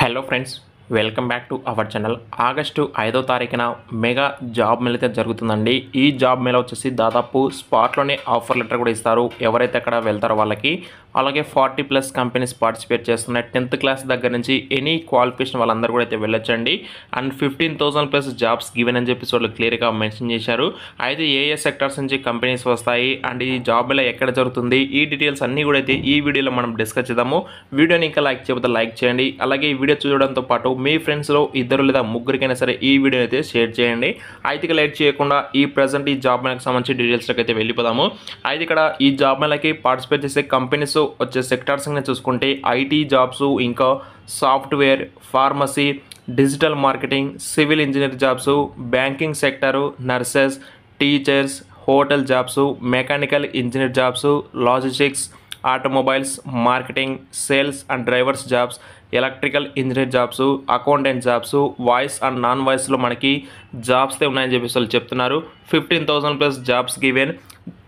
Hello friends, welcome back to our channel. August 5వ తారీఖున mega job Mela అయితే జరుగుతుందండి. ఈ జాబ్ మేళ వచ్చేసి దాదాపు స్పాట్లోనే ఆఫర్ లెటర్ కూడా ఇస్తారు ఎవరైతే అక్కడ వెళ్తారో వాళ్ళకి. అలాగే 40+ కంపెనీస్ పార్టిసిపేట్ చేస్తున్నాయి. 10th క్లాస్ దగ్గర నుంచి ఎనీ క్వాలిఫికేషన్ వాళ్ళందరూ కూడా అయితే వెళ్ళొచ్చండి. అండ్ 15,000+ జాబ్స్ గివెన్ అని చెప్పేసి వాళ్ళు క్లియర్గా మెన్షన్ చేశారు. అయితే ఏ సెక్టార్స్ నుంచి కంపెనీస్ వస్తాయి అండ్ ఈ జాబ్ మేళ ఎక్కడ జరుగుతుంది, ఈ డీటెయిల్స్ అన్నీ కూడా అయితే ఈ వీడియోలో మనం డిస్కస్ చేద్దాము. వీడియోని ఇంకా లైక్ చేయకపోతే లైక్ చేయండి. అలాగే ఈ వీడియో చూడడంతో పాటు మీ ఫ్రెండ్స్లో 2 లేదా 3కైనా సరే ఈ వీడియో అయితే షేర్ చేయండి. అయితే లేట్ చేయకుండా ఈ ప్రజెంట్ ఈ జాబ్ మేళకి సంబంధించి డీటెయిల్స్లోకి అయితే వెళ్ళిపోదాము. అయితే ఇక్కడ ఈ జాబ్ మేళకి పార్టిసిపేట్ చేసే కంపెనీస్ వచ్చే సెక్టార్స్ చూసుకుంటే ఐటీ జాబ్స్, ఇంకా software, pharmacy, digital marketing, civil engineer jobs, banking sector, nurses, teachers, hotel jobs, mechanical engineer jobs, logistics, automobiles, marketing, sales and drivers jobs, electrical engineer jobs, accountant jobs, voice and non వాయిస్లో మనకి jobs ఉన్నాయని చెప్పేసి వాళ్ళు చెప్తున్నారు. 15,000+ jobs given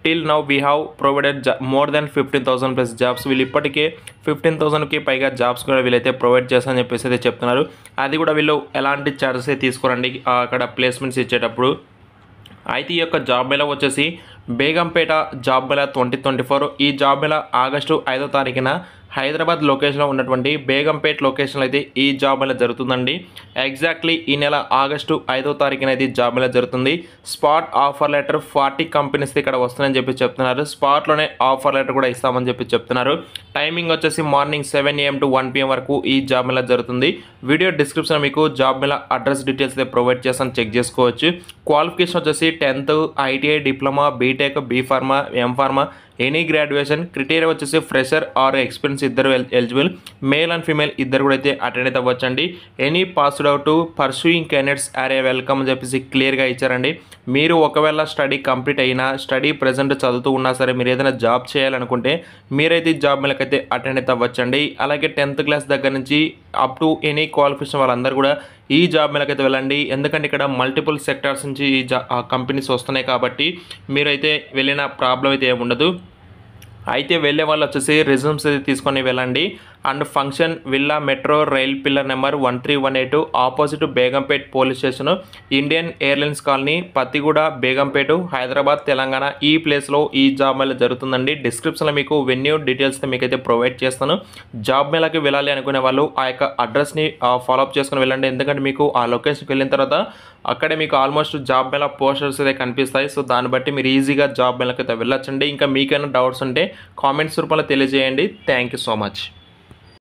till now we have provided more than 15,000+ jobs. వీళ్ళు ఇప్పటికే 15,000కి పైగా jobs కూడా వీళ్ళైతే ప్రొవైడ్ చేస్తారని చెప్పేసి అయితే చెప్తున్నారు. అది కూడా వీళ్ళు ఎలాంటి ఛార్జెస్ అయితే తీసుకోరండి అక్కడ ప్లేస్మెంట్స్ ఇచ్చేటప్పుడు. అయితే ఈ యొక్క జాబ్ మేళ వచ్చేసి బేగంపేట జాబ్ మేళ 2024. ఈ జాబ్ మేళ ఆగస్టు 5వ తారీఖున హైదరాబాద్ లొకేషన్లో ఉన్నటువంటి బేగంపేట్ లొకేషన్లో అయితే ఈ జాబ్ మేళ జరుగుతుందండి. ఎగ్జాక్ట్లీ ఈ నెల ఆగస్టు 5వ తారీఖున అయితే జాబ్ మేళ జరుగుతుంది. స్పాట్ ఆఫర్ లెటర్ 40 కంపెనీస్ ఇక్కడ వస్తున్నాయని చెప్పి చెప్తున్నారు. స్పాట్లోనే ఆఫర్ లెటర్ కూడా ఇస్తామని చెప్పి చెప్తున్నారు. టైమింగ్ వచ్చేసి మార్నింగ్ 7 AM to 1 PM వరకు ఈ జాబ్ మేళ జరుగుతుంది. వీడియో డిస్క్రిప్షన్ మీకు జాబ్ మేళ అడ్రస్ డీటెయిల్స్ అయితే ప్రొవైడ్ చేస్తాను, చెక్ చేసుకోవచ్చు. క్వాలిఫికేషన్ వచ్చేసి 10th, ITI, diploma, BTech, B pharma, M pharma, any graduation. Criteria వచ్చేసి ఫ్రెషర్ ఆర్ ఎక్స్పీరియన్స్ ఇద్దరు ఎలిజిబుల్. మేల్ అండ్ ఫీమేల్ ఇద్దరు కూడా అయితే అటెండ్ అయితే అవ్వచ్చండి. Any passed out pursuing candidates are a welcome అని చెప్పేసి క్లియర్గా ఇచ్చారండి. మీరు ఒకవేళ స్టడీ కంప్లీట్ అయినా, స్టడీ ప్రజెంట్ చదువుతూ ఉన్నా సరే, మీరు ఏదైనా జాబ్ చేయాలనుకుంటే మీరైతే జాబ్ మేళకైతే అటెండ్ అయితే అవ్వచ్చండి. అలాగే 10th క్లాస్ దగ్గర నుంచి అప్ టు ఎనీ క్వాలిఫికేషన్ వాళ్ళందరూ కూడా ఈ జాబ్ మేళకైతే వెళ్ళండి. ఎందుకంటే ఇక్కడ మల్టిపుల్ సెక్టార్స్ నుంచి ఈ కంపెనీస్ వస్తున్నాయి కాబట్టి మీరైతే వెళ్ళిన ప్రాబ్లం అయితే ఏమి ఉండదు. అయితే వెళ్ళే వాళ్ళు వచ్చేసి రెజ్యూమ్స్ అయితే తీసుకొని వెళ్ళండి. And function villa metro rail pillar number 1318 opposite Begumpet police station, Indian Airlines colony, Pattigudda, Begumpet, Hyderabad, Telangana. ఈ ప్లేస్లో ఈ జాబ్ మేళ జరుగుతుందండి. డిస్క్రిప్షన్లో మీకు వెన్యూ డీటెయిల్స్ మీకైతే ప్రొవైడ్ చేస్తాను. జాబ్ మేళకి వెళ్ళాలి అనుకునే వాళ్ళు ఆ యొక్క అడ్రస్ని ఫాలోఅప్ చేసుకుని వెళ్ళండి. ఎందుకంటే మీకు ఆ లొకేషన్కి వెళ్ళిన తర్వాత అక్కడే మీకు ఆల్మోస్ట్ జాబ్ మేళ పోస్టర్స్ అయితే కనిపిస్తాయి. సో దాన్ని బట్టి మీరు ఈజీగా జాబ్ మేళకి అయితే వెళ్ళొచ్చండి. ఇంకా మీకైనా డౌట్స్ ఉంటే కామెంట్స్ రూపంలో తెలియజేయండి. Thank you so much.